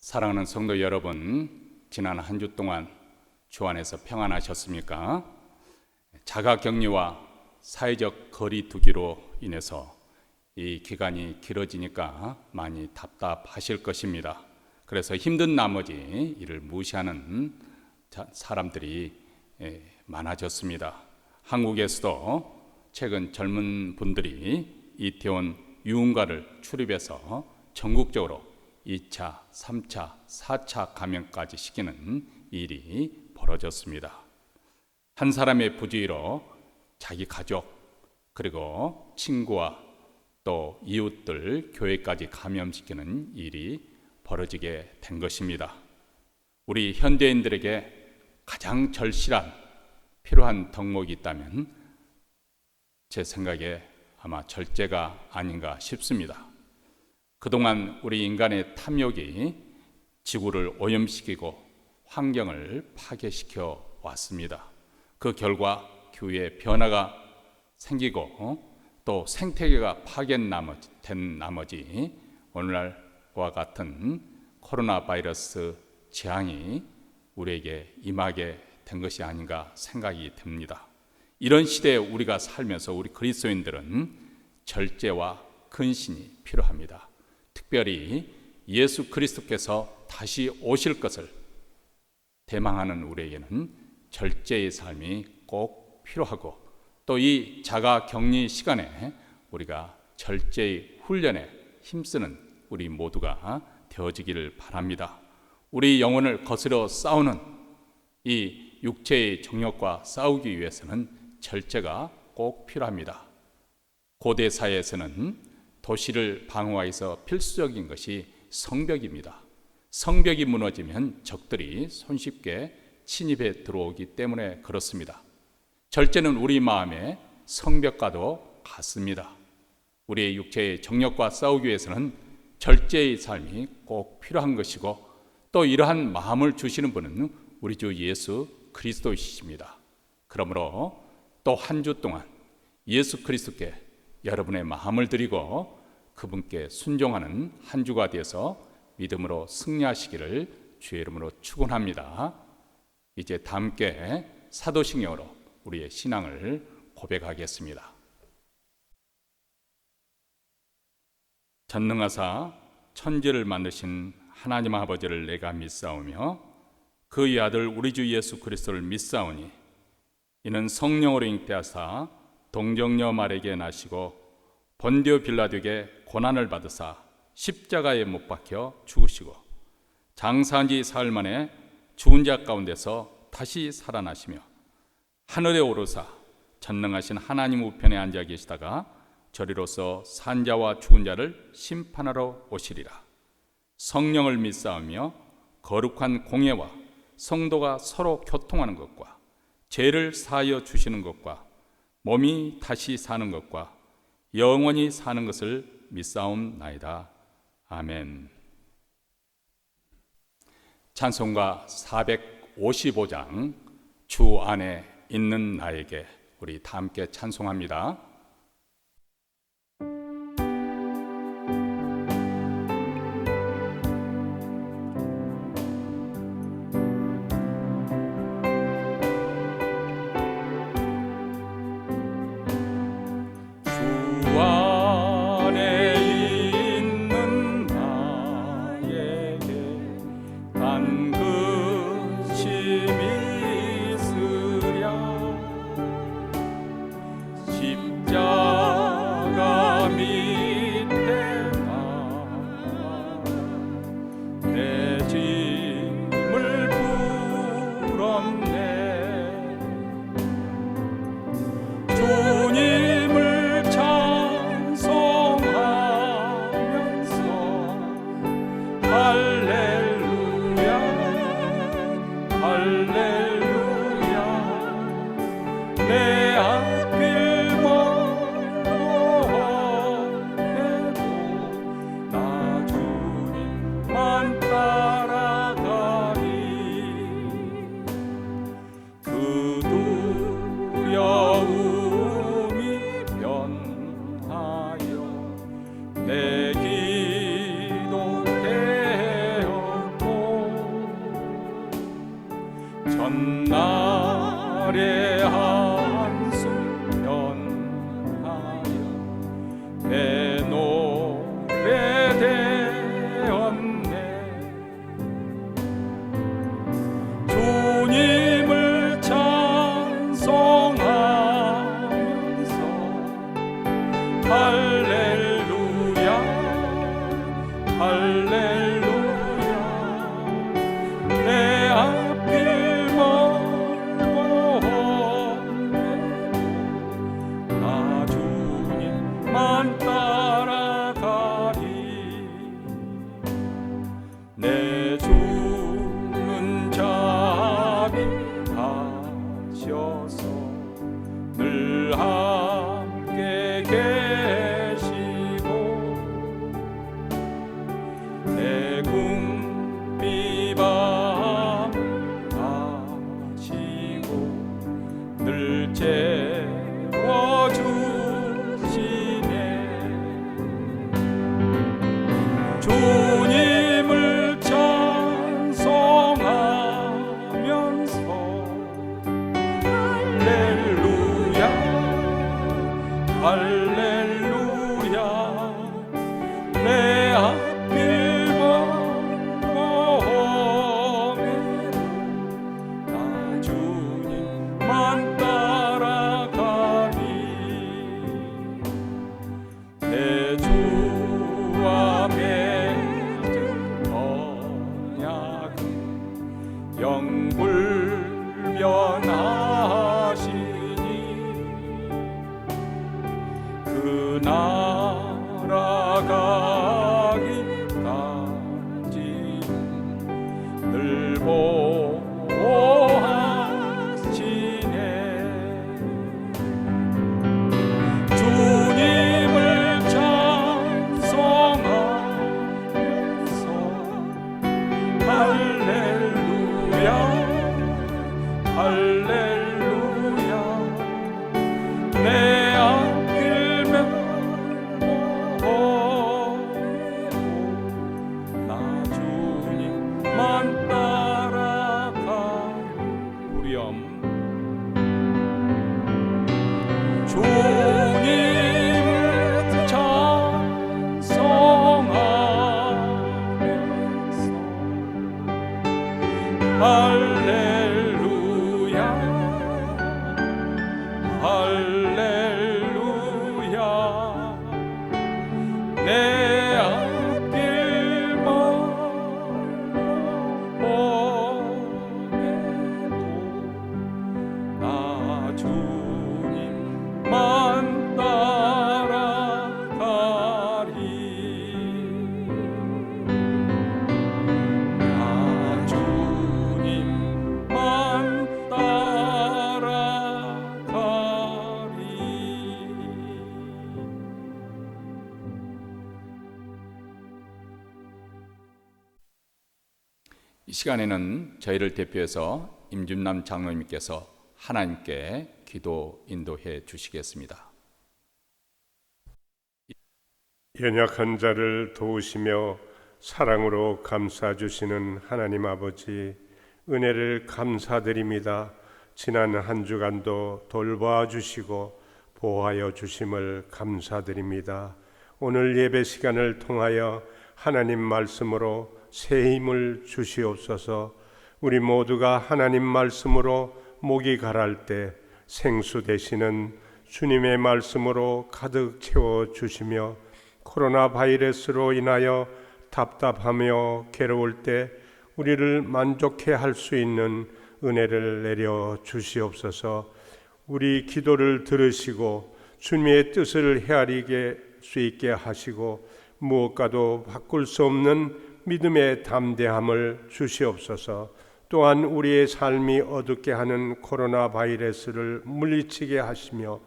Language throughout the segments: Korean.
사랑하는 성도 여러분, 지난 한 주 동안 주 안에서 평안하셨습니까? 자가격리와 사회적 거리 두기로 인해서 이 기간이 길어지니까 많이 답답하실 것입니다. 그래서 힘든 나머지 이를 무시하는 사람들이 많아졌습니다. 한국에서도 최근 젊은 분들이 이태원 유흥가를 출입해서 전국적으로 2차, 3차, 4차 감염까지 시키는 일이 벌어졌습니다. 한 사람의 부주의로 자기 가족, 그리고 친구와 또 이웃들, 교회까지 감염시키는 일이 벌어지게 된 것입니다. 우리 현대인들에게 가장 절실한 필요한 덕목이 있다면 제 생각에 아마 절제가 아닌가 싶습니다. 그동안 우리 인간의 탐욕이 지구를 오염시키고 환경을 파괴시켜 왔습니다. 그 결과 기후에 변화가 생기고 또 생태계가 파괴된 나머지 오늘날과 같은 코로나 바이러스 재앙이 우리에게 임하게 된 것이 아닌가 생각이 듭니다. 이런 시대에 우리가 살면서 우리 그리스도인들은 절제와 근신이 필요합니다. 특별히 예수 그리스도께서 다시 오실 것을 대망하는 우리에게는 절제의 삶이 꼭 필요하고 또 이 자가격리 시간에 우리가 절제의 훈련에 힘쓰는 우리 모두가 되어지기를 바랍니다. 우리 영혼을 거스려 싸우는 이 육체의 정욕과 싸우기 위해서는 절제가 꼭 필요합니다. 고대 사회에서는 도시를 방어하기 위해서 필수적인 것이 성벽입니다. 성벽이 무너지면 적들이 손쉽게 침입해 들어오기 때문에 그렇습니다. 절제는 우리 마음의 성벽과도 같습니다. 우리의 육체의 정욕과 싸우기 위해서는 절제의 삶이 꼭 필요한 것이고 또 이러한 마음을 주시는 분은 우리 주 예수 그리스도이십니다. 그러므로 또 한 주 동안 예수 그리스도께 여러분의 마음을 드리고 그분께 순종하는 한 주가 되어서 믿음으로 승리하시기를 주의 이름으로 축원합니다. 이제 다 함께 사도신경으로 우리의 신앙을 고백하겠습니다. 전능하사 천지를 만드신 하나님 아버지를 내가 믿사오며 그의 아들 우리 주 예수 그리스도를 믿사오니 이는 성령으로 잉태하사 동정녀 마리아에게 나시고 본디오 빌라도에게 고난을 받으사 십자가에 못 박혀 죽으시고 장사한 지 사흘 만에 죽은 자 가운데서 다시 살아나시며 하늘에 오르사 전능하신 하나님 우편에 앉아 계시다가 저리로서 산 자와 죽은 자를 심판하러 오시리라. 성령을 믿사오며 거룩한 공예와 성도가 서로 교통하는 것과 죄를 사하여 주시는 것과 몸이 다시 사는 것과 영원히 사는 것을 믿사옵나이다. 아멘. 찬송가 455장 주 안에 있는 나에게 우리 다 함께 찬송합니다. 내 기도 되었고 주님을 찬송하면서 할렐루야 할렐루야 내 앞길 멀어오면 나 주님만 따라가니 내 주와 맺은 언약은 영불변하시니 그 나라 가기까지 늘 보호하시네 주님을 찬송하면서 할렐루야 할렐루야 내 앞길 맺고 나 주님만 따라가 우리엄 주님을 찬송하면서 할렐루야 할렐루야 내 앞길 멀어오면도 나 주님만 따라가리 나 주님만 따라가리. 이 시간에는 저희를 대표해서 임준남 장로님께서 하나님께 기도 인도해 주시겠습니다. 연약한 자를 도우시며 사랑으로 감싸 주시는 하나님 아버지, 은혜를 감사드립니다. 지난 한 주간도 돌봐 주시고 보호하여 주심을 감사드립니다. 오늘 예배 시간을 통하여 하나님 말씀으로 새 힘을 주시옵소서. 우리 모두가 하나님 말씀으로 목이 가랄 때 생수 되시는 주님의 말씀으로 가득 채워 주시며, 코로나 바이러스로 인하여 답답하며 괴로울 때 우리를 만족해 할 수 있는 은혜를 내려 주시옵소서. 우리 기도를 들으시고 주님의 뜻을 헤아리게 수 있게 하시고, 무엇과도 바꿀 수 없는 믿음의 담대함을 주시옵소서. 또한 우리의 삶이 어둡게 하는 코로나 바이러스를 물리치게 하시며,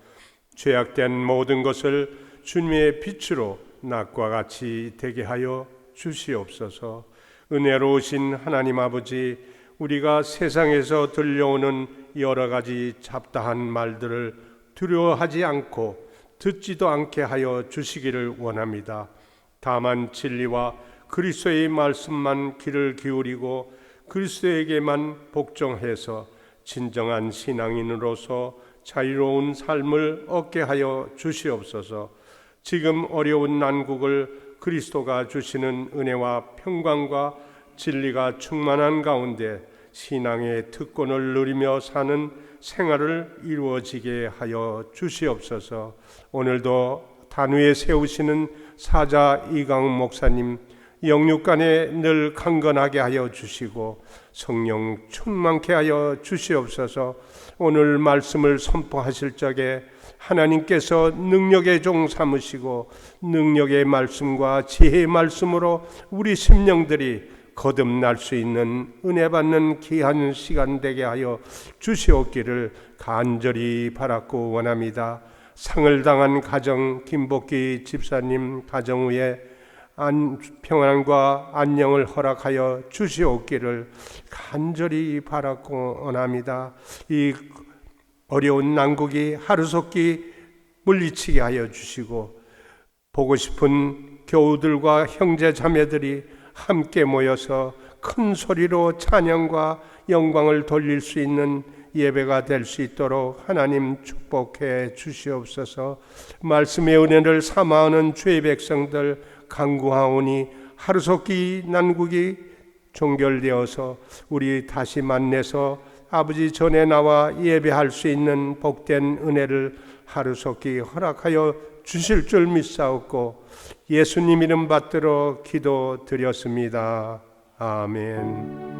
죄악된 모든 것을 주님의 빛으로 낮과 같이 되게 하여 주시옵소서. 은혜로우신 하나님 아버지, 우리가 세상에서 들려오는 여러 가지 잡다한 말들을 두려워하지 않고 듣지도 않게 하여 주시기를 원합니다. 다만 진리와 그리스도의 말씀만 귀를 기울이고 그리스도에게만 복종해서 진정한 신앙인으로서 자유로운 삶을 얻게 하여 주시옵소서. 지금 어려운 난국을 그리스도가 주시는 은혜와 평강과 진리가 충만한 가운데 신앙의 특권을 누리며 사는 생활을 이루어지게 하여 주시옵소서. 오늘도 단위에 세우시는 사자 이강 목사님 영육간에 늘 강건하게 하여 주시고 성령 충만케 하여 주시옵소서. 오늘 말씀을 선포하실 적에 하나님께서 능력의 종 삼으시고 능력의 말씀과 지혜의 말씀으로 우리 심령들이 거듭날 수 있는 은혜 받는 귀한 시간 되게 하여 주시옵기를 간절히 바랐고 원합니다. 상을 당한 가정 김복기 집사님 가정 위에 평안과 안녕을 허락하여 주시옵기를 간절히 바랐고 원합니다. 이 어려운 난국이 하루속히 물리치게 하여 주시고 보고 싶은 교우들과 형제 자매들이 함께 모여서 큰 소리로 찬양과 영광을 돌릴 수 있는 예배가 될 수 있도록 하나님 축복해 주시옵소서. 말씀의 은혜를 삼아하는 주의 백성들 간구하오니 하루속히 난국이 종결되어서 우리 다시 만나서 아버지 전에 나와 예배할 수 있는 복된 은혜를 하루속히 허락하여 주실 줄 믿사옵고 예수님 이름 받들어 기도드렸습니다. 아멘.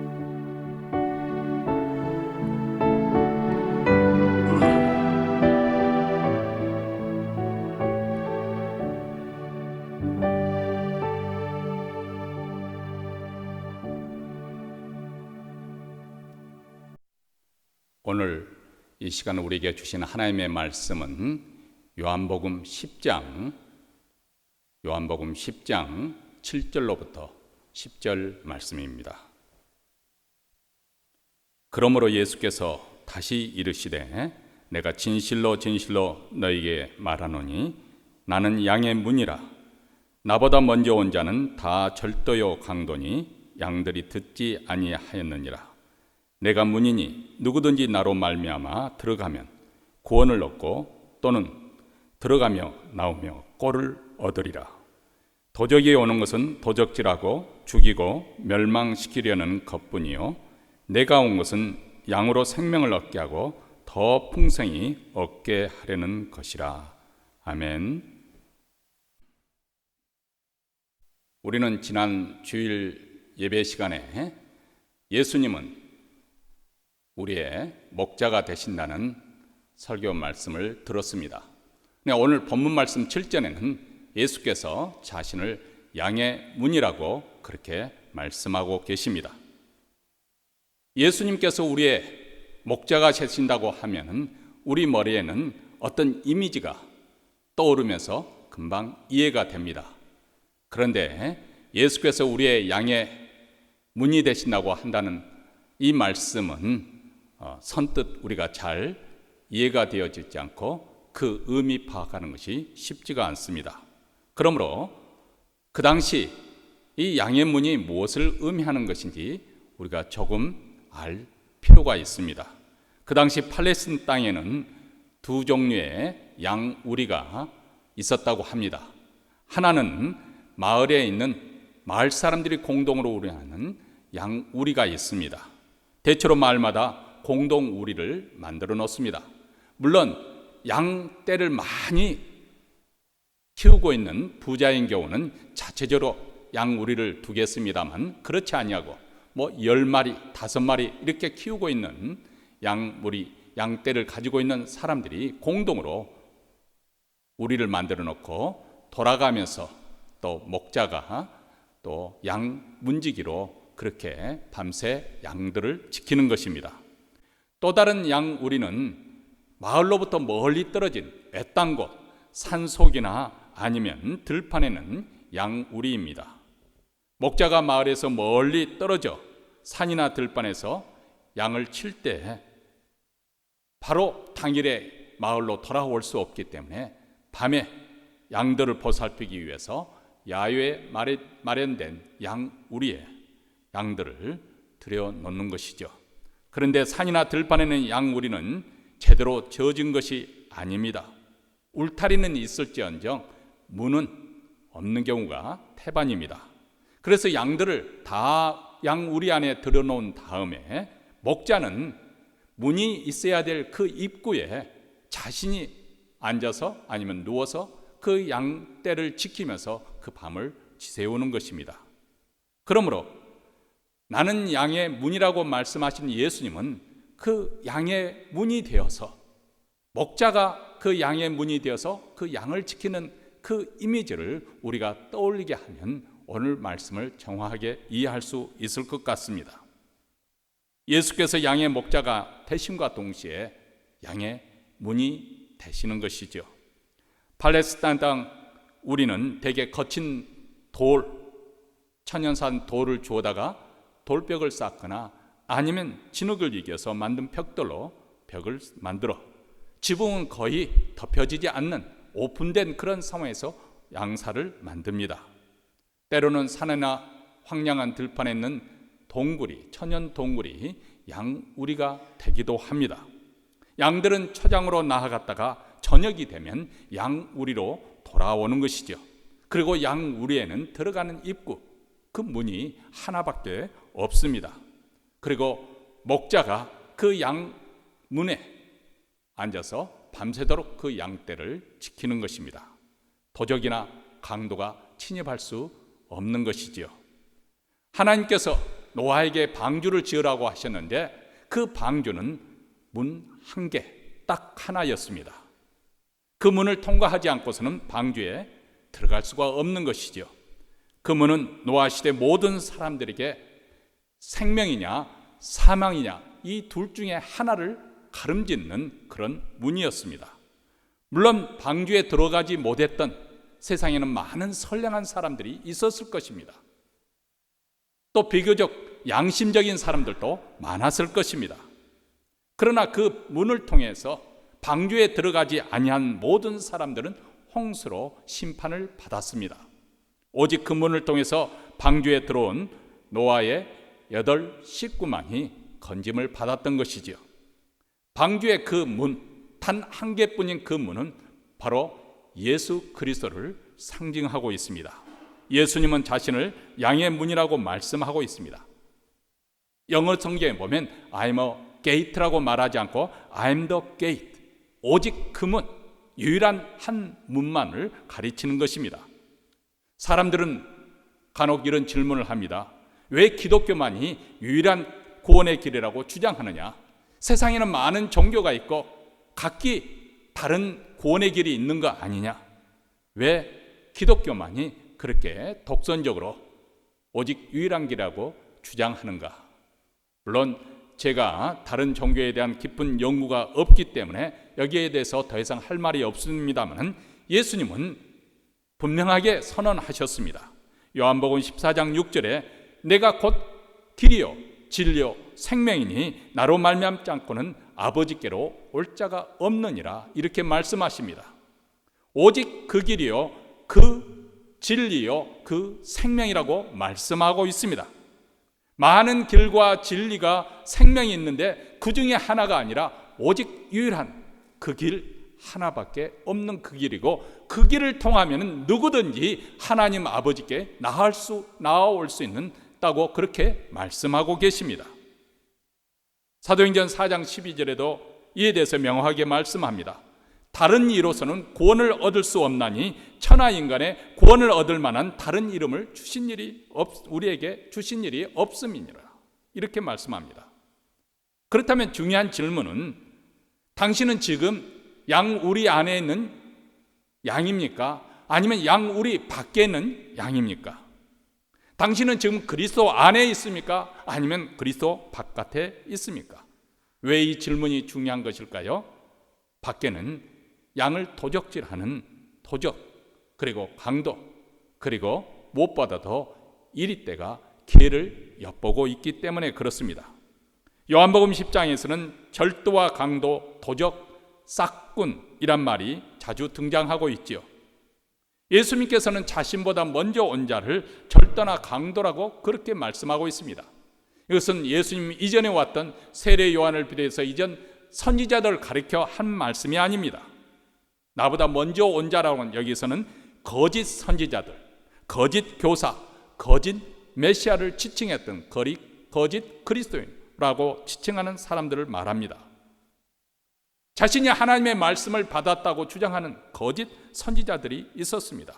오늘 이 시간 우리에게 주신 하나님의 말씀은 요한복음 10장 7절로부터 10절 말씀입니다. 그러므로 예수께서 다시 이르시되 내가 진실로 진실로 너희에게 말하노니 나는 양의 문이라. 나보다 먼저 온 자는 다 절도요 강도니 양들이 듣지 아니하였느니라. 내가 문이니 누구든지 나로 말미암아 들어가면 구원을 얻고 또는 들어가며 나오며 꼴을 얻으리라. 도적이 오는 것은 도적질하고 죽이고 멸망시키려는 것뿐이요 내가 온 것은 양으로 생명을 얻게 하고 더 풍성히 얻게 하려는 것이라. 아멘. 우리는 지난 주일 예배 시간에 예수님은 우리의 목자가 되신다는 설교 말씀을 들었습니다. 오늘 본문 말씀 7절에는 예수께서 자신을 양의 문이라고 그렇게 말씀하고 계십니다. 예수님께서 우리의 목자가 되신다고 하면 우리 머리에는 어떤 이미지가 떠오르면서 금방 이해가 됩니다. 그런데 예수께서 우리의 양의 문이 되신다고 한다는 이 말씀은 선뜻 우리가 잘 이해가 되어지지 않고 그 의미 파악하는 것이 쉽지가 않습니다. 그러므로 그 당시 이 양의 문이 무엇을 의미하는 것인지 우리가 조금 알 필요가 있습니다. 그 당시 팔레스틴 땅에는 두 종류의 양우리가 있었다고 합니다. 하나는 마을에 있는 마을 사람들이 공동으로 우리하는 양우리가 있습니다. 대체로 마을마다 공동 우리를 만들어 놓습니다. 물론 양떼를 많이 키우고 있는 부자인 경우는 자체적으로 양우리를 두겠습니다만 그렇지 아니하고 10마리, 5마리 이렇게 키우고 있는 양떼를 가지고 있는 사람들이 공동으로 우리를 만들어 놓고 돌아가면서 또 목자가 또 양 문지기로 그렇게 밤새 양들을 지키는 것입니다. 또 다른 양우리는 마을로부터 멀리 떨어진 외딴 곳, 산속이나 아니면 들판에는 양우리입니다. 목자가 마을에서 멀리 떨어져 산이나 들판에서 양을 칠 때 바로 당일에 마을로 돌아올 수 없기 때문에 밤에 양들을 보살피기 위해서 야외에 마련된 양우리에 양들을 들여놓는 것이죠. 그런데 산이나 들판에는 양우리는 제대로 지어진 것이 아닙니다. 울타리는 있을지언정 문은 없는 경우가 태반입니다. 그래서 양들을 다 양우리 안에 들여놓은 다음에 목자는 문이 있어야 될 그 입구에 자신이 앉아서 아니면 누워서 그 양떼를 지키면서 그 밤을 지새우는 것입니다. 그러므로 나는 양의 문이라고 말씀하신 예수님은 그 양의 문이 되어서 목자가 그 양의 문이 되어서 그 양을 지키는 그 이미지를 우리가 떠올리게 하면 오늘 말씀을 정확하게 이해할 수 있을 것 같습니다. 예수께서 양의 목자가 되심과 동시에 양의 문이 되시는 것이죠. 팔레스타인 땅 우리는 대개 거친 돌, 천연산 돌을 주워다가 돌벽을 쌓거나 아니면 진흙을 이겨서 만든 벽돌로 벽을 만들어 지붕은 거의 덮여지지 않는 오픈된 그런 상황에서 양사를 만듭니다. 때로는 산이나 황량한 들판에 있는 동굴이, 천연 동굴이 양우리가 되기도 합니다. 양들은 초장으로 나아갔다가 저녁이 되면 양우리로 돌아오는 것이죠. 그리고 양우리에는 들어가는 입구, 그 문이 하나밖에 없습니다. 그리고 목자가 그 양문에 앉아서 밤새도록 그 양떼를 지키는 것입니다. 도적이나 강도가 침입할 수 없는 것이지요. 하나님께서 노아에게 방주를 지으라고 하셨는데 그 방주는 문 한 개, 딱 하나였습니다. 그 문을 통과하지 않고서는 방주에 들어갈 수가 없는 것이죠. 그 문은 노아 시대 모든 사람들에게 생명이냐 사망이냐 이 둘 중에 하나를 가름짓는 그런 문이었습니다. 물론 방주에 들어가지 못했던 세상에는 많은 선량한 사람들이 있었을 것입니다. 또 비교적 양심적인 사람들도 많았을 것입니다. 그러나 그 문을 통해서 방주에 들어가지 아니한 모든 사람들은 홍수로 심판을 받았습니다. 오직 그 문을 통해서 방주에 들어온 노아의 8 식구만이 건짐을 받았던 것이지요. 방주의 그 문, 단 한 개뿐인 그 문은 바로 예수 그리스도를 상징하고 있습니다. 예수님은 자신을 양의 문이라고 말씀하고 있습니다. 영어 성경에 보면 I'm a gate라고 말하지 않고 I'm the gate, 오직 그 문, 유일한 한 문만을 가리치는 것입니다. 사람들은 간혹 이런 질문을 합니다. 왜 기독교만이 유일한 구원의 길이라고 주장하느냐? 세상에는 많은 종교가 있고 각기 다른 구원의 길이 있는 거 아니냐? 왜 기독교만이 그렇게 독선적으로 오직 유일한 길이라고 주장하는가? 물론 제가 다른 종교에 대한 깊은 연구가 없기 때문에 여기에 대해서 더 이상 할 말이 없습니다만 예수님은 분명하게 선언하셨습니다. 요한복음 14장 6절에 내가 곧 길이요 진리요 생명이니 나로 말미암지 않고는 아버지께로 올 자가 없느니라 이렇게 말씀하십니다. 오직 그 길이요 그 진리요 그 생명이라고 말씀하고 있습니다. 많은 길과 진리가 생명이 있는데 그 중에 하나가 아니라 오직 유일한 그 길 하나밖에 없는 그 길이고 그 길을 통하면 누구든지 하나님 아버지께 나아올 수 있다고 그렇게 말씀하고 계십니다. 사도행전 4장 12절에도 이에 대해서 명확하게 말씀합니다. 다른 이로서는 구원을 얻을 수 없나니 천하 인간의 구원을 얻을 만한 다른 이름을 우리에게 주신 일이 없음이니라 이렇게 말씀합니다. 그렇다면 중요한 질문은 당신은 지금 양우리 안에 있는 양입니까? 아니면 양우리 밖에 있는 양입니까? 당신은 지금 그리스도 안에 있습니까? 아니면 그리스도 바깥에 있습니까? 왜 이 질문이 중요한 것일까요? 밖에는 양을 도적질하는 도적, 그리고 강도, 그리고 무엇보다 더 이리떼가 기회를 엿보고 있기 때문에 그렇습니다. 요한복음 10장에서는 절도와 강도, 도적, 싹군이란 말이 자주 등장하고 있지요. 예수님께서는 자신보다 먼저 온 자를 절도나 강도라고 그렇게 말씀하고 있습니다. 이것은 예수님 이전에 왔던 세례 요한을 비롯해서 이전 선지자들을 가리켜 한 말씀이 아닙니다. 나보다 먼저 온 자라고는 여기서는 거짓 선지자들, 거짓 교사, 거짓 메시아를 지칭했던 거짓 그리스도인이라고 지칭하는 사람들을 말합니다. 자신이 하나님의 말씀을 받았다고 주장하는 거짓 선지자들이 있었습니다.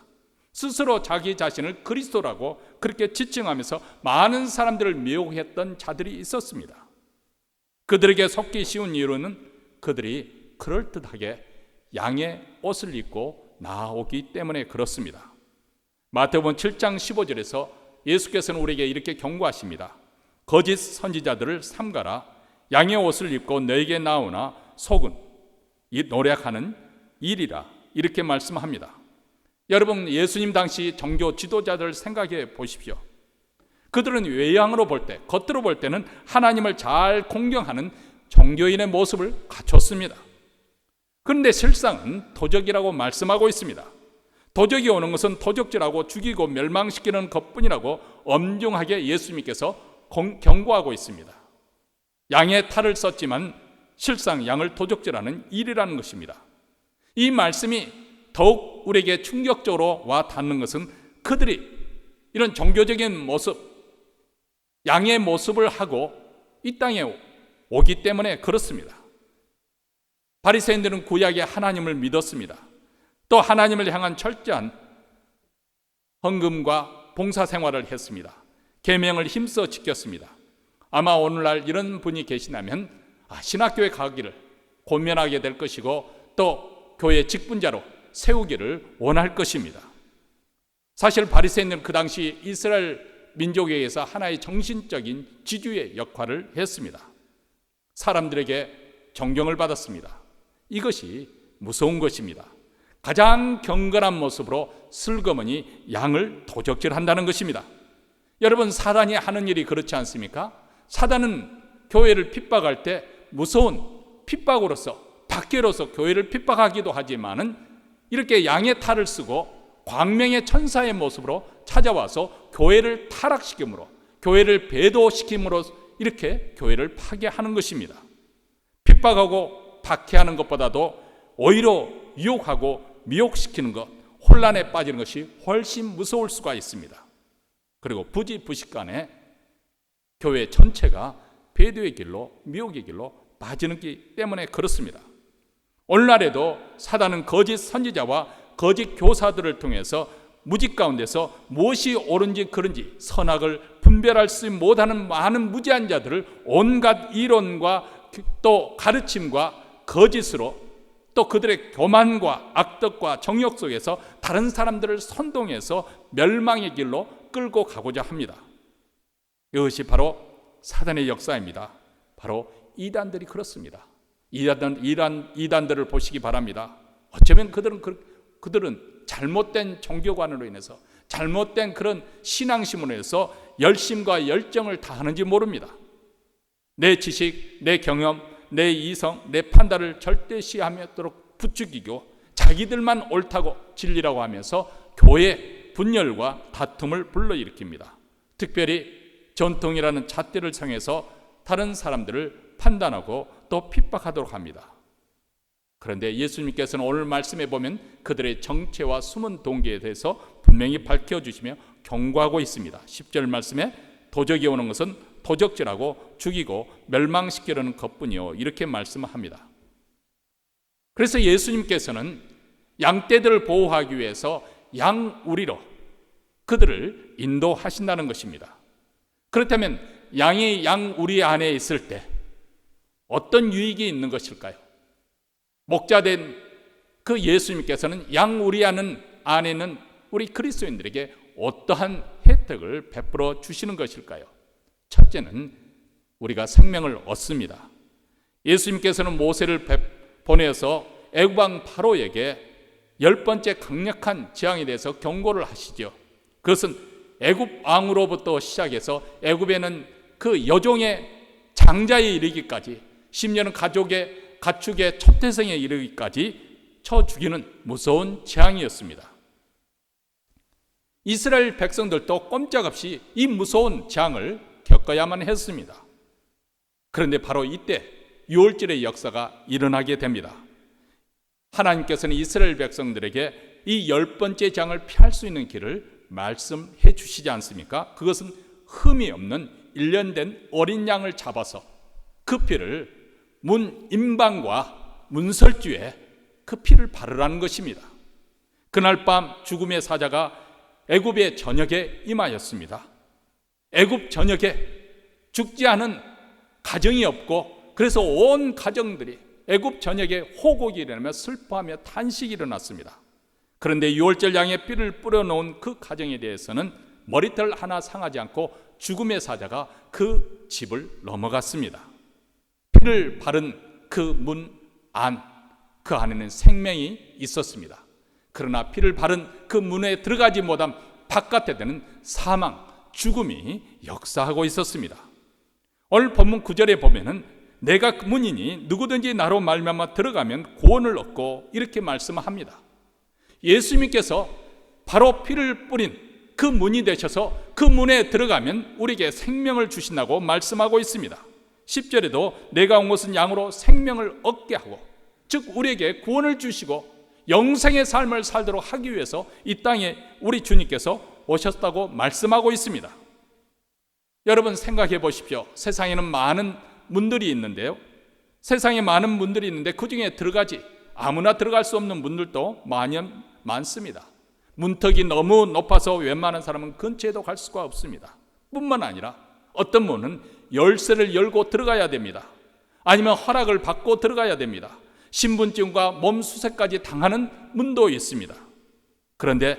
스스로 자기 자신을 그리스도라고 그렇게 지칭하면서 많은 사람들을 미혹했던 자들이 있었습니다. 그들에게 속기 쉬운 이유는 그들이 그럴듯하게 양의 옷을 입고 나오기 때문에 그렇습니다. 마태복음 7장 15절에서 예수께서는 우리에게 이렇게 경고하십니다. 거짓 선지자들을 삼가라. 양의 옷을 입고 너에게 나오나 속은 노력하는 일이라 이렇게 말씀합니다. 여러분, 예수님 당시 종교 지도자들 생각해 보십시오. 그들은 외양으로 볼 때, 겉으로 볼 때는 하나님을 잘 공경하는 종교인의 모습을 갖췄습니다. 그런데 실상은 도적이라고 말씀하고 있습니다. 도적이 오는 것은 도적질하고 죽이고 멸망시키는 것뿐이라고 엄중하게 예수님께서 경고하고 있습니다. 양의 탈을 썼지만 실상 양을 도적질하는 일이라는 것입니다. 이 말씀이 더욱 우리에게 충격적으로 와 닿는 것은 그들이 이런 종교적인 모습, 양의 모습을 하고 이 땅에 오기 때문에 그렇습니다. 바리새인들은 구약의 하나님을 믿었습니다. 또 하나님을 향한 철저한 헌금과 봉사 생활을 했습니다. 계명을 힘써 지켰습니다. 아마 오늘날 이런 분이 계시다면 신학교에 가기를 고면하게 될 것이고 또 교회 직분자로 세우기를 원할 것입니다. 사실 바리새인들은 그 당시 이스라엘 민족에 의해서 하나의 정신적인 지주의 역할을 했습니다. 사람들에게 존경을 받았습니다. 이것이 무서운 것입니다. 가장 경건한 모습으로 슬그머니 양을 도적질한다는 것입니다. 여러분, 사단이 하는 일이 그렇지 않습니까? 사단은 교회를 핍박할 때 무서운 핍박으로서, 박해로서 교회를 핍박하기도 하지만은 이렇게 양의 탈을 쓰고 광명의 천사의 모습으로 찾아와서 교회를 타락시킴으로, 교회를 배도시킴으로 이렇게 교회를 파괴하는 것입니다. 핍박하고 박해하는 것보다도 오히려 유혹하고 미혹시키는 것, 혼란에 빠지는 것이 훨씬 무서울 수가 있습니다. 그리고 부지부식간에 교회 전체가 배도의 길로, 미혹의 길로 빠지는 기 때문에 그렇습니다. 오늘날에도 사단은 거짓 선지자와 거짓 교사들을 통해서 무직 가운데서 무엇이 옳은지 그른지 선악을 분별할 수 못하는 많은 무지한 자들을 온갖 이론과 또 가르침과 거짓으로 또 그들의 교만과 악덕과 정욕 속에서 다른 사람들을 선동해서 멸망의 길로 끌고 가고자 합니다. 이것이 바로 사단의 역사입니다. 바로 이단들이 그렇습니다. 이단들을 보시기 바랍니다. 어쩌면 그들은 잘못된 종교관으로 인해서, 잘못된 그런 신앙심으로 인해서 열심과 열정을 다하는지 모릅니다. 내 지식, 내 경험, 내 이성, 내 판단을 절대시하도록 부추기고 자기들만 옳다고 진리라고 하면서 교회 분열과 다툼을 불러일으킵니다. 특별히 전통이라는 잣대를 사용해서 다른 사람들을 판단하고 또 핍박하도록 합니다. 그런데 예수님께서는 오늘 말씀에 보면 그들의 정체와 숨은 동기에 대해서 분명히 밝혀주시며 경고하고 있습니다. 10절 말씀에 도적이 오는 것은 도적질하고 죽이고 멸망시키려는 것뿐이요, 이렇게 말씀합니다. 그래서 예수님께서는 양떼들을 보호하기 위해서 양우리로 그들을 인도하신다는 것입니다. 그렇다면 양이 양우리 안에 있을 때 어떤 유익이 있는 것일까요? 목자된 그 예수님께서는 양우리 안에는 우리 그리스도인들에게 어떠한 혜택을 베풀어 주시는 것일까요? 첫째는 우리가 생명을 얻습니다. 예수님께서는 모세를 보내서 애굽 왕 바로에게 10번째 강력한 재앙에 대해서 경고를 하시죠. 그것은 애굽 왕으로부터 시작해서 애굽에는 그 여종의 장자에 이르기까지, 심지어는 가축의 첫 태생에 이르기까지 쳐 죽이는 무서운 재앙이었습니다. 이스라엘 백성들도 꼼짝없이 이 무서운 재앙을 겪어야만 했습니다. 그런데 바로 이때 유월절의 역사가 일어나게 됩니다. 하나님께서는 이스라엘 백성들에게 이 10번째 재앙을 피할 수 있는 길을 말씀해 주시지 않습니까? 그것은 흠이 없는 1년 된 어린 양을 잡아서 그 피를 문 임방과 문설주에 그 피를 바르라는 것입니다. 그날 밤 죽음의 사자가 애굽의 전역에 임하였습니다. 애굽 전역에 죽지 않은 가정이 없고, 그래서 온 가정들이 애굽 전역에 호곡이 일어나며 슬퍼하며 탄식이 일어났습니다. 그런데 유월절 양의 피를 뿌려놓은 그 가정에 대해서는 머리털 하나 상하지 않고 죽음의 사자가 그 집을 넘어갔습니다. 피를 바른 그 문 안, 그 안에는 생명이 있었습니다. 그러나 피를 바른 그 문에 들어가지 못한 바깥에는 사망, 죽음이 역사하고 있었습니다. 오늘 본문 9절에 보면은 내가 문이니 누구든지 나로 말미암아 들어가면 구원을 얻고, 이렇게 말씀합니다. 예수님께서 바로 피를 뿌린 그 문이 되셔서 그 문에 들어가면 우리에게 생명을 주신다고 말씀하고 있습니다. 10절에도 내가 온 것은 양으로 생명을 얻게 하고, 즉 우리에게 구원을 주시고 영생의 삶을 살도록 하기 위해서 이 땅에 우리 주님께서 오셨다고 말씀하고 있습니다. 여러분 생각해 보십시오. 세상에는 많은 문들이 있는데요, 세상에 많은 문들이 있는데 그 중에 들어가지 아무나 들어갈 수 없는 문들도 많습니다. 문턱이 너무 높아서 웬만한 사람은 근처에도 갈 수가 없습니다. 뿐만 아니라 어떤 문은 열쇠를 열고 들어가야 됩니다. 아니면 허락을 받고 들어가야 됩니다. 신분증과 몸 수색까지 당하는 문도 있습니다. 그런데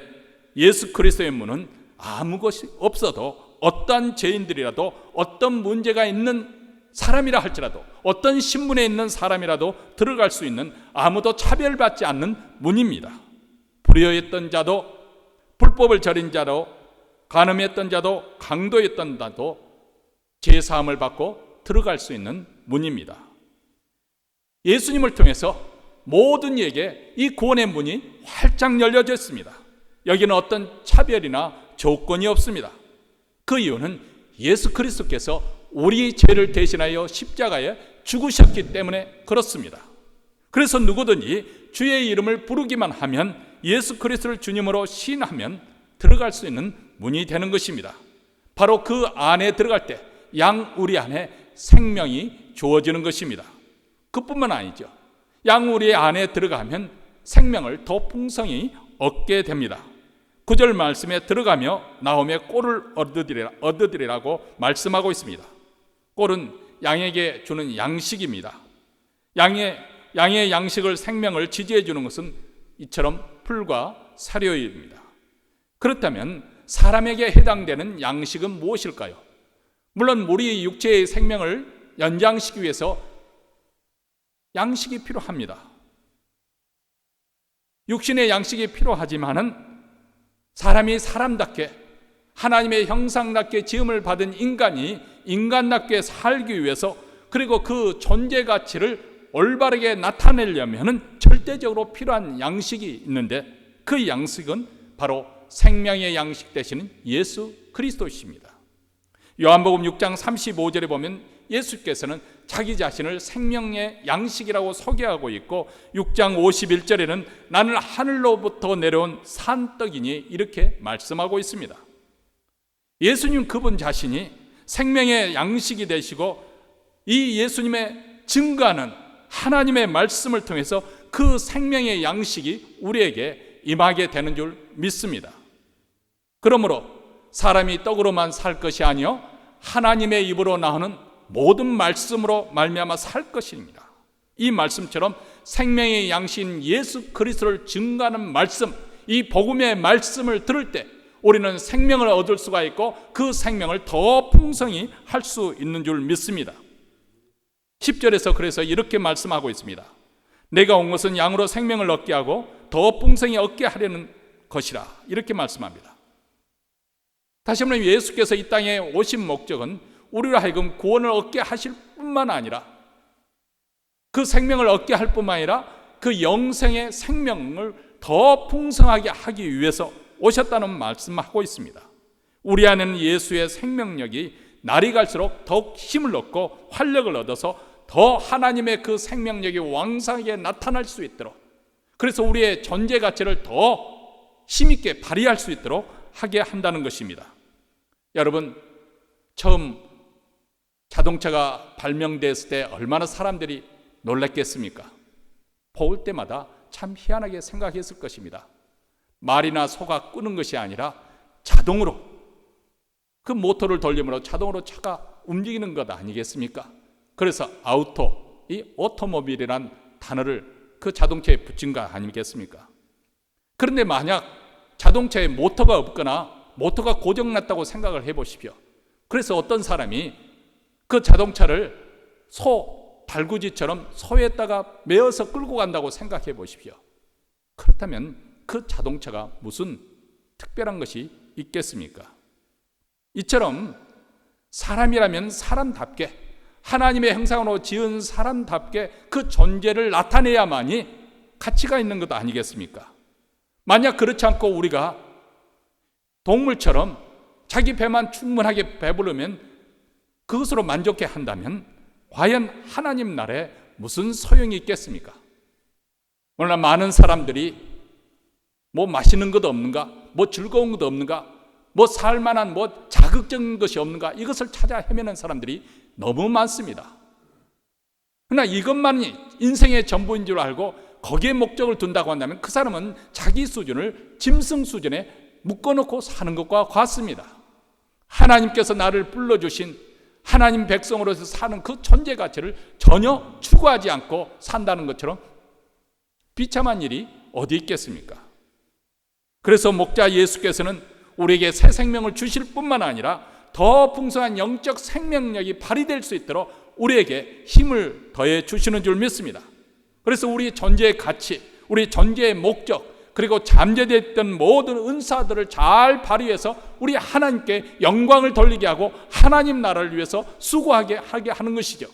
예수 그리스도의 문은 아무 것이 없어도 어떤 죄인들이라도, 어떤 문제가 있는 사람이라 할지라도, 어떤 신분에 있는 사람이라도 들어갈 수 있는, 아무도 차별받지 않는 문입니다. 불효했던 자도, 불법을 저린 자도, 간음했던 자도, 강도했던 자도 죄사함을 받고 들어갈 수 있는 문입니다. 예수님을 통해서 모든 이에게 이 구원의 문이 활짝 열려져 있습니다. 여기는 어떤 차별이나 조건이 없습니다. 그 이유는 예수 그리스도께서 우리 죄를 대신하여 십자가에 죽으셨기 때문에 그렇습니다. 그래서 누구든지 주의 이름을 부르기만 하면, 예수 그리스도를 주님으로 시인하면 들어갈 수 있는 문이 되는 것입니다. 바로 그 안에 들어갈 때 양우리 안에 생명이 주어지는 것입니다. 그뿐만 아니죠. 양우리 안에 들어가면 생명을 더 풍성히 얻게 됩니다. 9절 말씀에 들어가며 나오며 꼴을 얻으리라고 말씀하고 있습니다. 꼴은 양에게 주는 양식입니다. 양의 양식을, 생명을 지지해 주는 것은 이처럼 풀과 사료입니다. 그렇다면 사람에게 해당되는 양식은 무엇일까요? 물론 우리 육체의 생명을 연장시키기 위해서 양식이 필요합니다. 육신의 양식이 필요하지만은 사람이 사람답게, 하나님의 형상답게 지음을 받은 인간이 인간답게 살기 위해서, 그리고 그 존재 가치를 올바르게 나타내려면 절대적으로 필요한 양식이 있는데, 그 양식은 바로 생명의 양식 되시는 예수 그리스도이십니다. 요한복음 6장 35절에 보면 예수께서는 자기 자신을 생명의 양식이라고 소개하고 있고, 6장 51절에는 나는 하늘로부터 내려온 산떡이니 이렇게 말씀하고 있습니다. 예수님 그분 자신이 생명의 양식이 되시고, 이 예수님의 증거하는 하나님의 말씀을 통해서 그 생명의 양식이 우리에게 임하게 되는 줄 믿습니다. 그러므로 사람이 떡으로만 살 것이 아니요 하나님의 입으로 나오는 모든 말씀으로 말미암아 살 것입니다. 이 말씀처럼 생명의 양식인 예수 그리스도를 증거하는 말씀, 이 복음의 말씀을 들을 때 우리는 생명을 얻을 수가 있고 그 생명을 더 풍성히 할 수 있는 줄 믿습니다. 10절에서 그래서 이렇게 말씀하고 있습니다. 내가 온 것은 양으로 생명을 얻게 하고 더 풍성히 얻게 하려는 것이라, 이렇게 말씀합니다. 다시 한번 예수께서 이 땅에 오신 목적은 우리로 하여금 구원을 얻게 하실 뿐만 아니라, 그 생명을 얻게 할 뿐만 아니라 그 영생의 생명을 더 풍성하게 하기 위해서 오셨다는 말씀하고 있습니다. 우리 안에는 예수의 생명력이 날이 갈수록 더욱 힘을 얻고 활력을 얻어서 더 하나님의 그 생명력이 왕성하게 나타날 수 있도록, 그래서 우리의 존재 가치를 더 힘있게 발휘할 수 있도록 하게 한다는 것입니다. 여러분, 처음 자동차가 발명됐을 때 얼마나 사람들이 놀랐겠습니까? 볼 때마다 참 희한하게 생각했을 것입니다. 말이나 소가 끄는 것이 아니라 자동으로, 그 모터를 돌리므로 자동으로 차가 움직이는 것 아니겠습니까? 그래서 아우토, 이 오토모빌이란 단어를 그 자동차에 붙인 거 아니겠습니까? 그런데 만약 자동차에 모터가 없거나 모터가 고장났다고 생각을 해보십시오. 그래서 어떤 사람이 그 자동차를 달구지처럼 소에다가 메어서 끌고 간다고 생각해 보십시오. 그렇다면 그 자동차가 무슨 특별한 것이 있겠습니까? 이처럼 사람이라면 사람답게, 하나님의 형상으로 지은 사람답게 그 존재를 나타내야만이 가치가 있는 것 아니겠습니까? 만약 그렇지 않고 우리가 동물처럼 자기 배만 충분하게 배부르면 그것으로 만족해 한다면 과연 하나님 나라에 무슨 소용이 있겠습니까? 오늘날 많은 사람들이 뭐 맛있는 것 없는가, 뭐 즐거운 것 없는가, 뭐 살만한 뭐 자극적인 것이 없는가, 이것을 찾아 헤매는 사람들이 너무 많습니다. 그러나 이것만이 인생의 전부인 줄 알고 거기에 목적을 둔다고 한다면 그 사람은 자기 수준을 짐승 수준에 묶어놓고 사는 것과 같습니다. 하나님께서 나를 불러주신 하나님 백성으로서 사는 그 존재 가치를 전혀 추구하지 않고 산다는 것처럼 비참한 일이 어디 있겠습니까? 그래서 목자 예수께서는 우리에게 새 생명을 주실 뿐만 아니라 더 풍성한 영적 생명력이 발휘될 수 있도록 우리에게 힘을 더해 주시는 줄 믿습니다. 그래서 우리 존재의 가치, 우리 존재의 목적, 그리고 잠재되어 있던 모든 은사들을 잘 발휘해서 우리 하나님께 영광을 돌리게 하고 하나님 나라를 위해서 수고하게 하는 것이죠.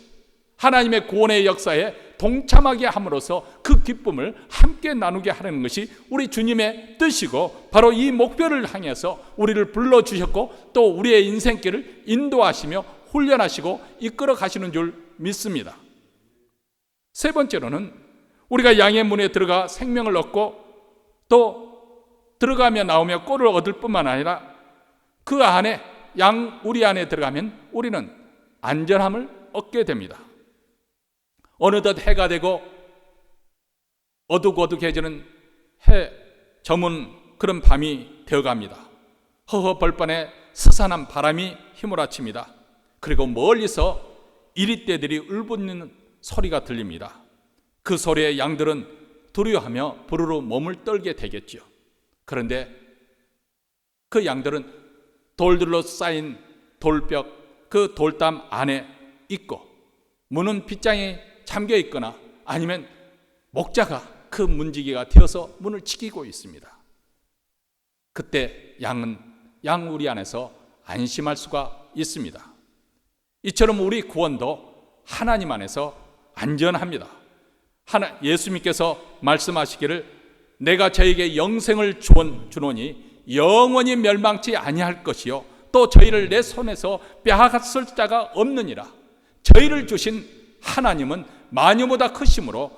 하나님의 구원의 역사에 동참하게 함으로써 그 기쁨을 함께 나누게 하는 것이 우리 주님의 뜻이고, 바로 이 목표를 향해서 우리를 불러주셨고 또 우리의 인생길을 인도하시며 훈련하시고 이끌어 가시는 줄 믿습니다. 세 번째로는 우리가 양의 문에 들어가 생명을 얻고 또 들어가며 나오며 꼴을 얻을 뿐만 아니라 그 안에 우리 안에 들어가면 우리는 안전함을 얻게 됩니다. 어느덧 해가 되고 어둑어둑해지는 해 저문 그런 밤이 되어갑니다. 허허 벌판에 스산한 바람이 휘몰아칩니다. 그리고 멀리서 이리떼들이 울부짖는 소리가 들립니다. 그 소리에 양들은 두려워하며 부르르 몸을 떨게 되겠죠. 그런데 그 양들은 돌들로 쌓인 돌벽, 그 돌담 안에 있고 문은 빗장에 잠겨 있거나 아니면 목자가 그 문지기가 되어서 문을 지키고 있습니다. 그때 양은 양우리 안에서 안심할 수가 있습니다. 이처럼 우리 구원도 하나님 안에서 안전합니다. 예수님께서 말씀하시기를 내가 저에게 영생을 주노니 영원히 멸망치 아니할 것이요 또 저희를 내 손에서 빼앗을 자가 없느니라. 저희를 주신 하나님은 만유보다 크심으로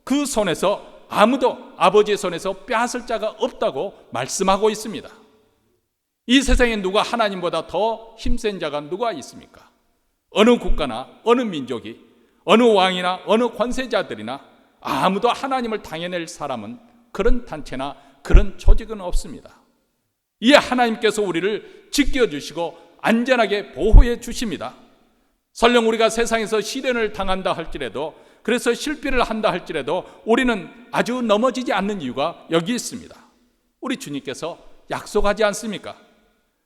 그 손에서 아무도 아버지의 손에서 빼앗을 자가 없다고 말씀하고 있습니다. 이 세상에 누가 하나님보다 더 힘센 자가 누가 있습니까? 어느 국가나 어느 민족이 어느 왕이나 어느 권세자들이나 아무도 하나님을 당해낼 사람은 그런 단체나 그런 조직은 없습니다. 이에 하나님께서 우리를 지켜주시고 안전하게 보호해 주십니다. 설령 우리가 세상에서 시련을 당한다 할지라도, 그래서 실패를 한다 할지라도 우리는 아주 넘어지지 않는 이유가 여기 있습니다. 우리 주님께서 약속하지 않습니까?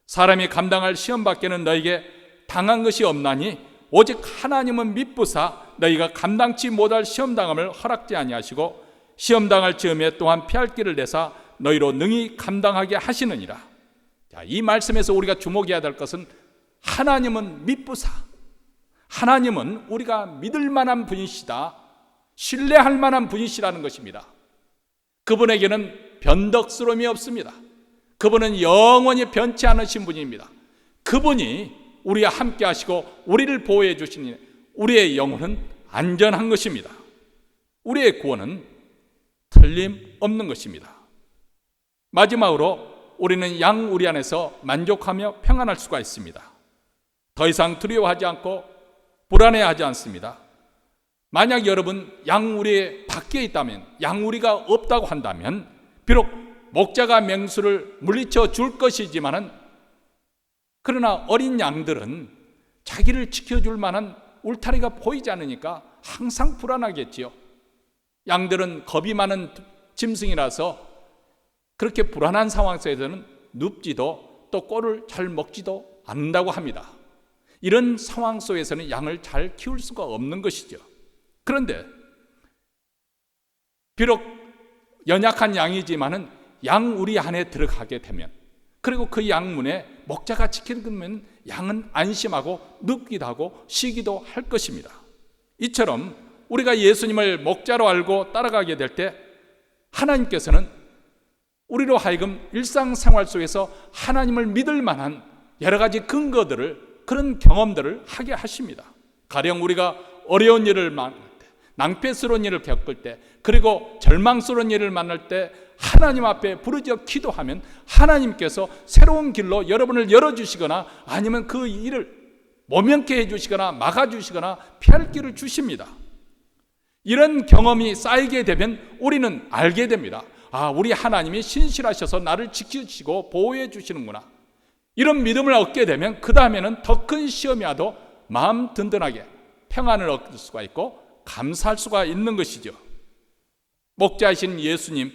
사람이 감당할 시험 밖에는 너에게 당한 것이 없나니 오직 하나님은 미쁘사 너희가 감당치 못할 시험당함을 허락지 아니하시고 시험당할 즈음에 또한 피할 길을 내사 너희로 능히 감당하게 하시느니라. 자, 이 말씀에서 우리가 주목해야 될 것은 하나님은 미쁘사, 하나님은 우리가 믿을 만한 분이시다, 신뢰할 만한 분이시라는 것입니다. 그분에게는 변덕스러움이 없습니다. 그분은 영원히 변치 않으신 분입니다. 그분이 우리와 함께 하시고 우리를 보호해 주시니 우리의 영혼은 안전한 것입니다. 우리의 구원은 틀림없는 것입니다. 마지막으로 우리는 양우리 안에서 만족하며 평안할 수가 있습니다. 더 이상 두려워하지 않고 불안해하지 않습니다. 만약 여러분 양우리 밖에 있다면, 양우리가 없다고 한다면 비록 목자가 맹수를 물리쳐 줄 것이지만은, 그러나 어린 양들은 자기를 지켜줄 만한 울타리가 보이지 않으니까 항상 불안하겠지요. 양들은 겁이 많은 짐승이라서 그렇게 불안한 상황 속에서는 눕지도 또 꼴을 잘 먹지도 않는다고 합니다. 이런 상황 속에서는 양을 잘 키울 수가 없는 것이죠. 그런데 비록 연약한 양이지만은 양우리 안에 들어가게 되면, 그리고 그 양문에 목자가 지키면 양은 안심하고 눕기도 하고 쉬기도 할 것입니다. 이처럼 우리가 예수님을 목자로 알고 따라가게 될 때 하나님께서는 우리로 하여금 일상생활 속에서 하나님을 믿을 만한 여러 가지 근거들을, 그런 경험들을 하게 하십니다. 가령 우리가 어려운 일을 만날 때, 낭패스러운 일을 겪을 때, 그리고 절망스러운 일을 만날 때 하나님 앞에 부르짖어 기도하면 하나님께서 새로운 길로 여러분을 열어주시거나 아니면 그 일을 모면케 해주시거나 막아주시거나 피할 길을 주십니다. 이런 경험이 쌓이게 되면 우리는 알게 됩니다. 아, 우리 하나님이 신실하셔서 나를 지켜주시고 보호해 주시는구나. 이런 믿음을 얻게 되면 그 다음에는 더 큰 시험이 와도 마음 든든하게 평안을 얻을 수가 있고 감사할 수가 있는 것이죠. 목자이신 예수님,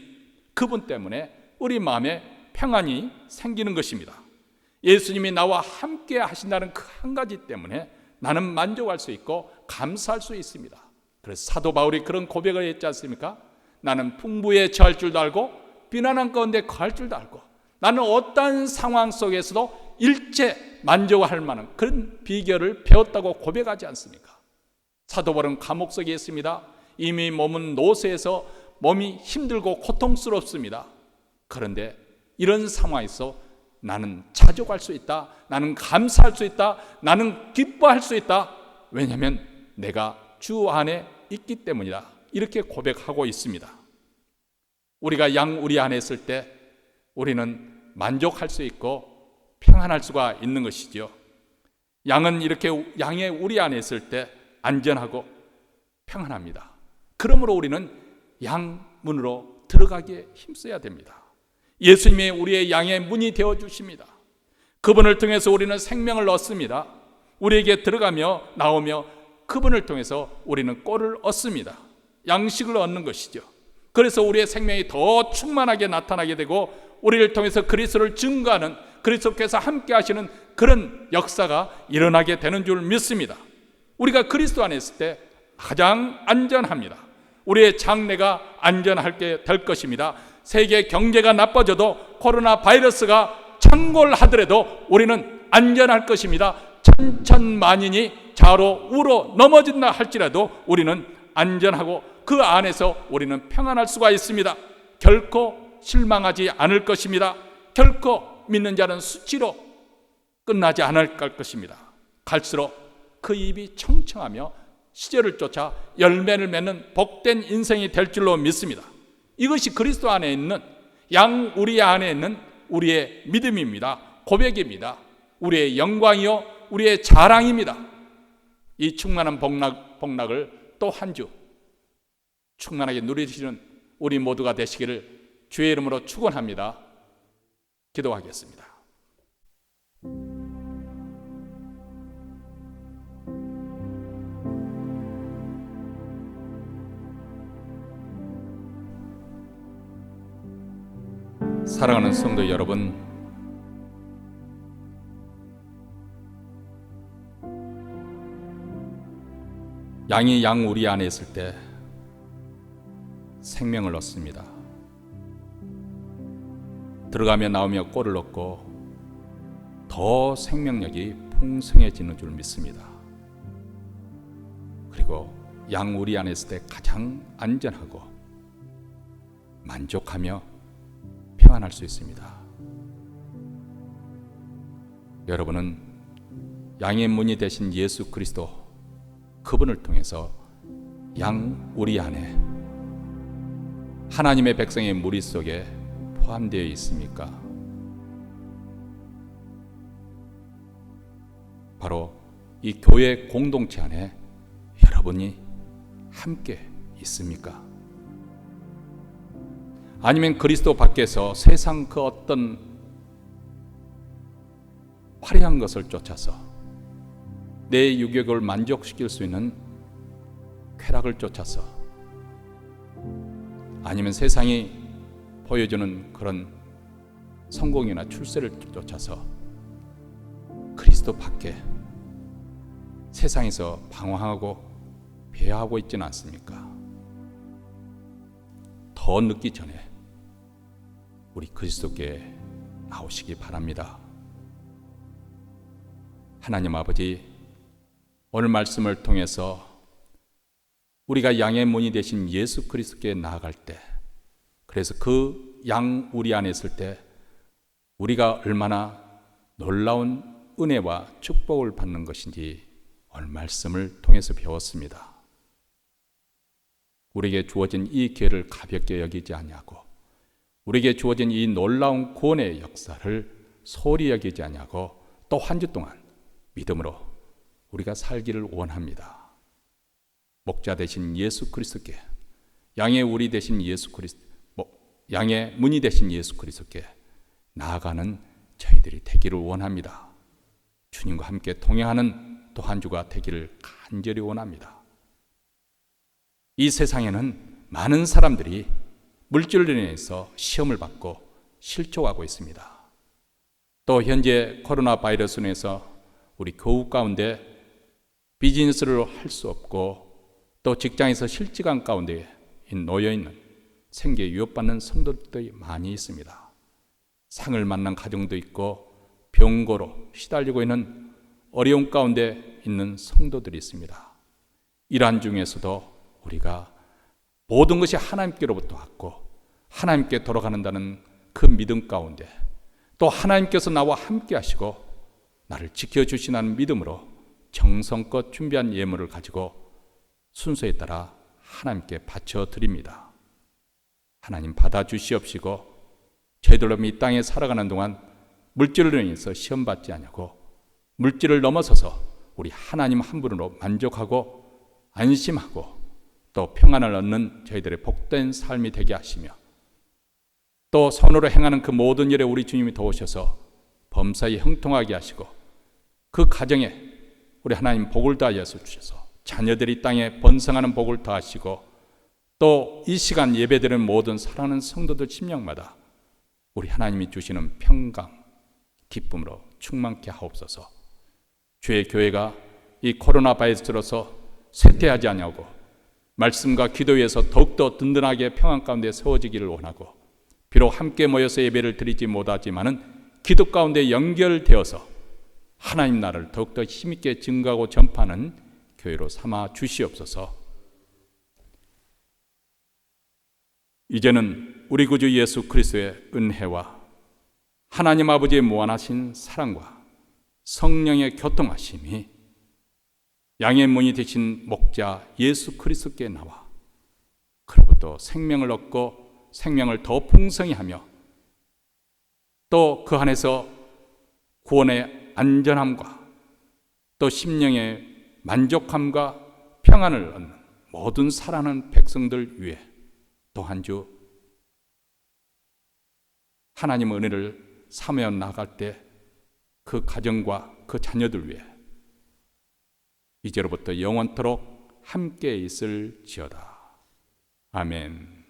그분 때문에 우리 마음에 평안이 생기는 것입니다. 예수님이 나와 함께 하신다는 그 한 가지 때문에 나는 만족할 수 있고 감사할 수 있습니다. 그래서 사도 바울이 그런 고백을 했지 않습니까? 나는 풍부에 처할 줄도 알고 비난한 가운데 거할 줄도 알고 나는 어떠한 상황 속에서도 일체 만족할 만한 그런 비결을 배웠다고 고백하지 않습니까? 사도 바울은 감옥 속에 있습니다. 이미 몸은 노쇠해서 몸이 힘들고 고통스럽습니다. 그런데 이런 상황에서 나는 자족할 수 있다, 나는 감사할 수 있다, 나는 기뻐할 수 있다. 왜냐하면 내가 주 안에 있기 때문이다. 이렇게 고백하고 있습니다. 우리가 양 우리 안에 있을 때 우리는 만족할 수 있고 평안할 수가 있는 것이죠. 양은 이렇게 양의 우리 안에 있을 때 안전하고 평안합니다. 그러므로 우리는 양 문으로 들어가기에 힘써야 됩니다. 예수님이 우리의 양의 문이 되어 주십니다. 그분을 통해서 우리는 생명을 얻습니다. 우리에게 들어가며 나오며 그분을 통해서 우리는 꼴을 얻습니다. 양식을 얻는 것이죠. 그래서 우리의 생명이 더 충만하게 나타나게 되고 우리를 통해서 그리스도를 증거하는, 그리스도께서 함께 하시는 그런 역사가 일어나게 되는 줄 믿습니다. 우리가 그리스도 안에 있을 때 가장 안전합니다. 우리의 장래가 안전하게 될 것입니다. 세계 경제가 나빠져도 코로나 바이러스가 창궐하더라도 우리는 안전할 것입니다. 천천만인이 좌로 우로 넘어진다 할지라도 우리는 안전하고 그 안에서 우리는 평안할 수가 있습니다. 결코 실망하지 않을 것입니다. 결코 믿는 자는 수치로 끝나지 않을 것입니다. 갈수록 그 입이 청청하며 시절을 쫓아 열매를 맺는 복된 인생이 될 줄로 믿습니다. 이것이 그리스도 안에 있는 양 우리 안에 있는 우리의 믿음입니다. 고백입니다. 우리의 영광이요 우리의 자랑입니다. 이 충만한 복락을 또 한 주 충만하게 누리시는 우리 모두가 되시기를 주의 이름으로 축원합니다. 기도하겠습니다. 사랑하는 성도 여러분, 양이 양 우리 안에 있을 때 생명을 얻습니다. 들어가며 나오며 꼴을 얻고 더 생명력이 풍성해지는 줄 믿습니다. 그리고 양 우리 안에 있을 때 가장 안전하고 만족하며 평안할 수 있습니다. 여러분은 양의 문이 되신 예수 그리스도 그분을 통해서 양 우리 안에 하나님의 백성의 무리 속에 포함되어 있습니까? 바로 이 교회 공동체 안에 여러분이 함께 있습니까? 아니면 그리스도 밖에서 세상 그 어떤 화려한 것을 쫓아서 내 유격을 만족시킬 수 있는 쾌락을 쫓아서 아니면 세상이 보여주는 그런 성공이나 출세를 쫓아서 그리스도 밖에 세상에서 방황하고 배회하고 있지는 않습니까? 더 늦기 전에 우리 그리스도께 나오시기 바랍니다. 하나님 아버지, 오늘 말씀을 통해서 우리가 양의 문이 되신 예수 그리스도께 나아갈 때, 그래서 그 양 우리 안에 있을 때 우리가 얼마나 놀라운 은혜와 축복을 받는 것인지 오늘 말씀을 통해서 배웠습니다. 우리에게 주어진 이 기회를 가볍게 여기지 아니하고 우리에게 주어진 이 놀라운 구원의 역사를 소홀히 여기지 아니하고 또 한 주 동안 믿음으로 우리가 살기를 원합니다. 목자 되신 예수 그리스도께, 양의 우리 되신 예수 그리스도, 양의 문이 되신 예수 그리스도께 나아가는 저희들이 되기를 원합니다. 주님과 함께 동행하는 또 한 주가 되기를 간절히 원합니다. 이 세상에는 많은 사람들이 물질로 인해서 시험을 받고 실족하고 있습니다. 또 현재 코로나 바이러스로 인해서 우리 교우 가운데 비즈니스를 할 수 없고 또 직장에서 실직한 가운데 놓여있는 생계에 위협받는 성도들이 많이 있습니다. 상을 만난 가정도 있고 병고로 시달리고 있는 어려움 가운데 있는 성도들이 있습니다. 이러한 중에서도 우리가 모든 것이 하나님께로부터 왔고 하나님께 돌아가는다는 그 믿음 가운데 또 하나님께서 나와 함께 하시고 나를 지켜주시는 믿음으로 정성껏 준비한 예물을 가지고 순서에 따라 하나님께 바쳐드립니다. 하나님 받아주시옵시고 저희들로 이 땅에 살아가는 동안 물질을 인해서 시험받지 않냐고 물질을 넘어서서 우리 하나님 한 분으로 만족하고 안심하고 또 평안을 얻는 저희들의 복된 삶이 되게 하시며 또 손으로 행하는 그 모든 일에 우리 주님이 도우셔서 범사에 형통하게 하시고 그 가정에 우리 하나님 복을 더하여서 주셔서 자녀들이 땅에 번성하는 복을 더하시고 또 이 시간 예배드리는 모든 사랑하는 성도들 심령마다 우리 하나님이 주시는 평강, 기쁨으로 충만케 하옵소서. 주의 교회가 이 코로나 바이러스로서 쇠퇴하지 아니하고 말씀과 기도 위에서 더욱더 든든하게 평안 가운데 세워지기를 원하고 비록 함께 모여서 예배를 드리지 못하지만은 기도 가운데 연결되어서 하나님 나라를 더욱더 힘있게 증거하고 전파하는 교회로 삼아 주시옵소서. 이제는 우리 구주 예수 그리스도의 은혜와 하나님 아버지의 무한하신 사랑과 성령의 교통하심이 양의 문이 되신 목자 예수 그리스도께 나와 그로부터 생명을 얻고 생명을 더 풍성히 하며 또 그 안에서 구원의 안전함과 또 심령의 만족함과 평안을 얻는 모든 사랑하는 백성들 위해 또 한 주 하나님의 은혜를 삼아 나갈 때 그 가정과 그 자녀들 위해 이제로부터 영원토록 함께 있을지어다. 아멘.